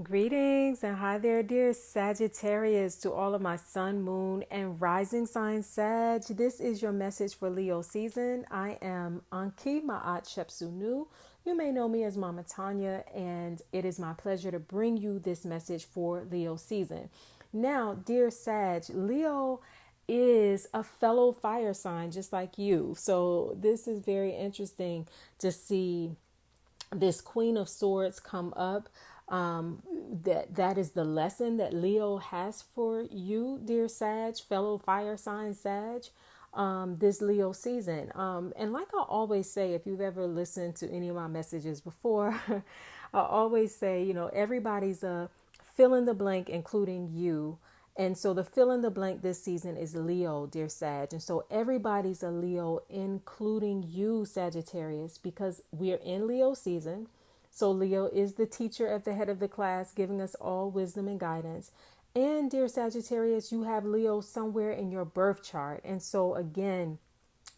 Greetings and hi there, dear Sagittarius, to all of my sun, moon, and rising sign Sag. This is your message for Leo season. I am Ankhi, Ma'at Shepsunu. You may know me as Mama Tonya, and it is my pleasure to bring you this message for Leo season. Now, dear Sag, Leo is a fellow fire sign just like you. So, this is very interesting to see this Queen of Swords come up. That is the lesson that Leo has for you, dear Sag, fellow fire sign Sag, this Leo season. And like I always say, if you've ever listened to any of my messages before, I always say, everybody's a fill in the blank, including you. And so the fill in the blank this season is Leo, dear Sag. And so everybody's a Leo, including you, Sagittarius, because we're in Leo season. So Leo is the teacher at the head of the class, giving us all wisdom and guidance. And dear Sagittarius, you have Leo somewhere in your birth chart. And so again,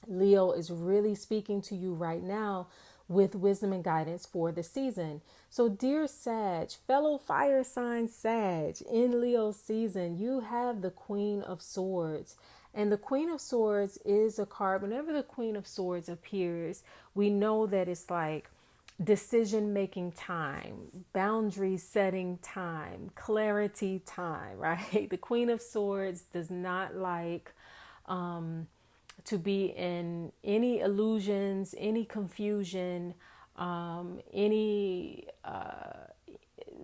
Leo is really speaking to you right now with wisdom and guidance for the season. So, dear Sag, fellow fire sign Sag, in Leo season, you have the Queen of Swords. And the Queen of Swords is a card. Whenever the Queen of Swords appears, we know that it's like decision making time, boundary setting time, clarity time, right? The Queen of Swords does not like to be in any illusions, any confusion, any.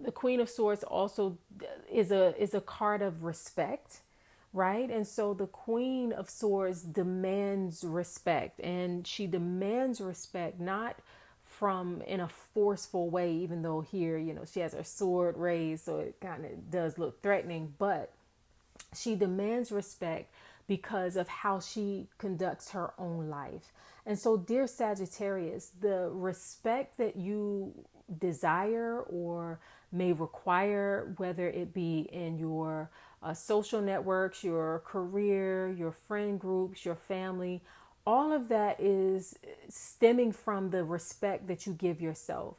The Queen of Swords also is a card of respect, right? And so the Queen of Swords demands respect, and she demands respect not from in a forceful way, even though here, she has her sword raised, so it kind of does look threatening, but she demands respect because of how she conducts her own life. And so, dear Sagittarius, the respect that you desire or may require, whether it be in your social networks, your career, your friend groups, your family, all of that is stemming from the respect that you give yourself.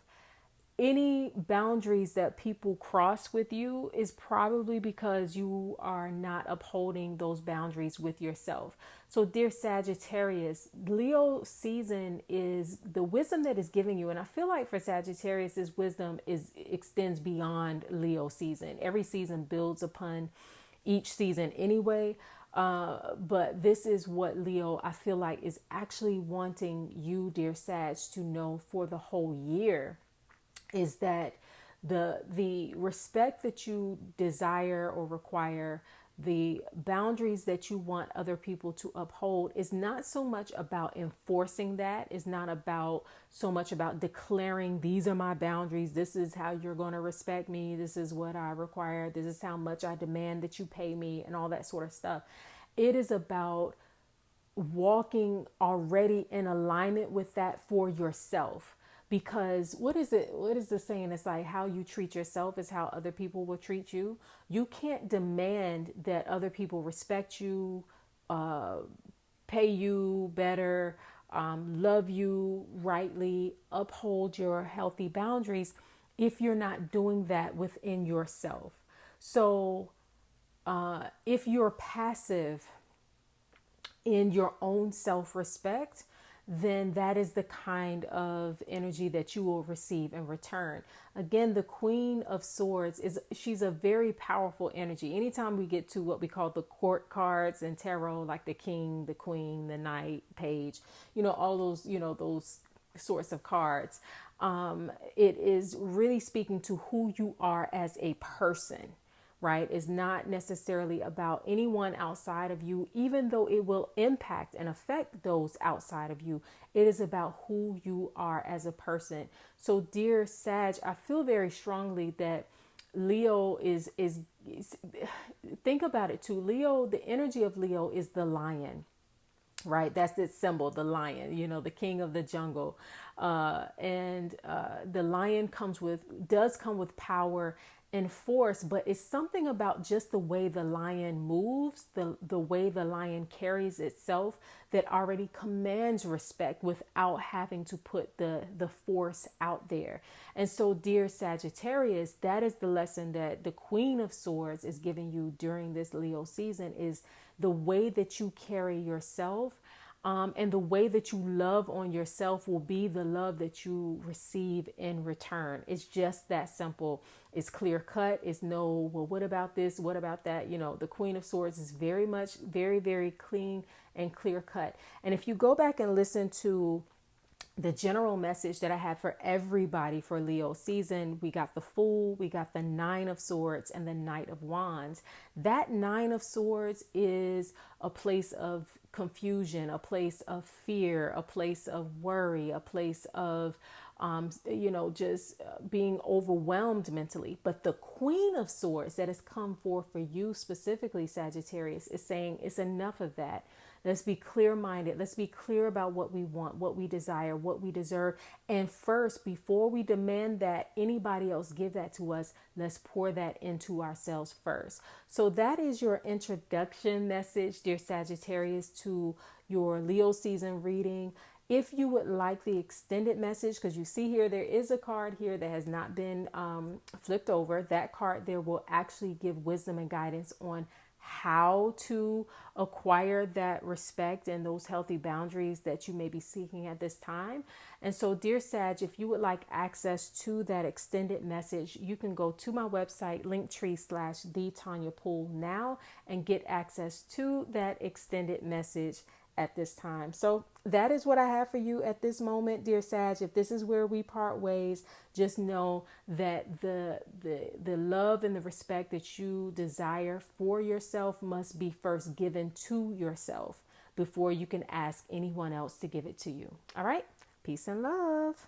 Any boundaries that people cross with you is probably because you are not upholding those boundaries with yourself. So, dear Sagittarius, Leo season is the wisdom that is giving you, and I feel like for Sagittarius, this wisdom is extends beyond Leo season. Every season builds upon each season anyway. But this is what Leo, I feel like, is actually wanting you, dear Sag, to know for the whole year is that the respect that you desire or require, the boundaries that you want other people to uphold is not so much about enforcing that, is not about so much about declaring these are my boundaries, this is how you're going to respect me, this is what I require, this is how much I demand that you pay me, and all that sort of stuff. It is about walking already in alignment with that for yourself. Because what is the saying? It's like how you treat yourself is how other people will treat you. You can't demand that other people respect you, uh, pay you better, love you rightly, uphold your healthy boundaries if you're not doing that within yourself. So if you're passive in your own self respect, then that is the kind of energy that you will receive in return. Again, the Queen of Swords she's a very powerful energy. Anytime we get to what we call the court cards in tarot, like the King, the Queen, the Knight, Page, all those, those sorts of cards, it is really speaking to who you are as a person, right? Is not necessarily about anyone outside of you, even though it will impact and affect those outside of you. It is about who you are as a person. So, dear Sag, I feel very strongly that Leo is think about it too. Leo, the energy of Leo is the lion, right? That's the symbol, the lion, the king of the jungle. And the lion does come with power and force, but it's something about just the way the lion moves, the way the lion carries itself, that already commands respect without having to put the force out there. And so, dear Sagittarius, that is the lesson that the Queen of Swords is giving you during this Leo season, is the way that you carry yourself. And the way that you love on yourself will be the love that you receive in return. It's just that simple. It's clear cut. It's no, well, what about this? What about that? You know, the Queen of Swords is very much, very, very clean and clear cut. And if you go back and listen to the general message that I had for everybody for Leo season, we got the Fool, we got the Nine of Swords, and the Knight of Wands. That Nine of Swords is a place of confusion, a place of fear, a place of worry, a place of just being overwhelmed mentally. But the Queen of Swords that has come forth for you specifically, Sagittarius, is saying it's enough of that. Let's be clear-minded. Let's be clear about what we want, what we desire, what we deserve. And first, before we demand that anybody else give that to us, let's pour that into ourselves first. So that is your introduction message, dear Sagittarius, to your Leo season reading. If you would like the extended message, because you see here, there is a card here that has not been flipped over. That card there will actually give wisdom and guidance on how to acquire that respect and those healthy boundaries that you may be seeking at this time. And so, dear Sag, if you would like access to that extended message, you can go to my website, linktree/the Tonya Poole now, and get access to that extended message at this time. So that is what I have for you at this moment, dear Sag. If this is where we part ways, just know that the love and the respect that you desire for yourself must be first given to yourself before you can ask anyone else to give it to you. All right. Peace and love.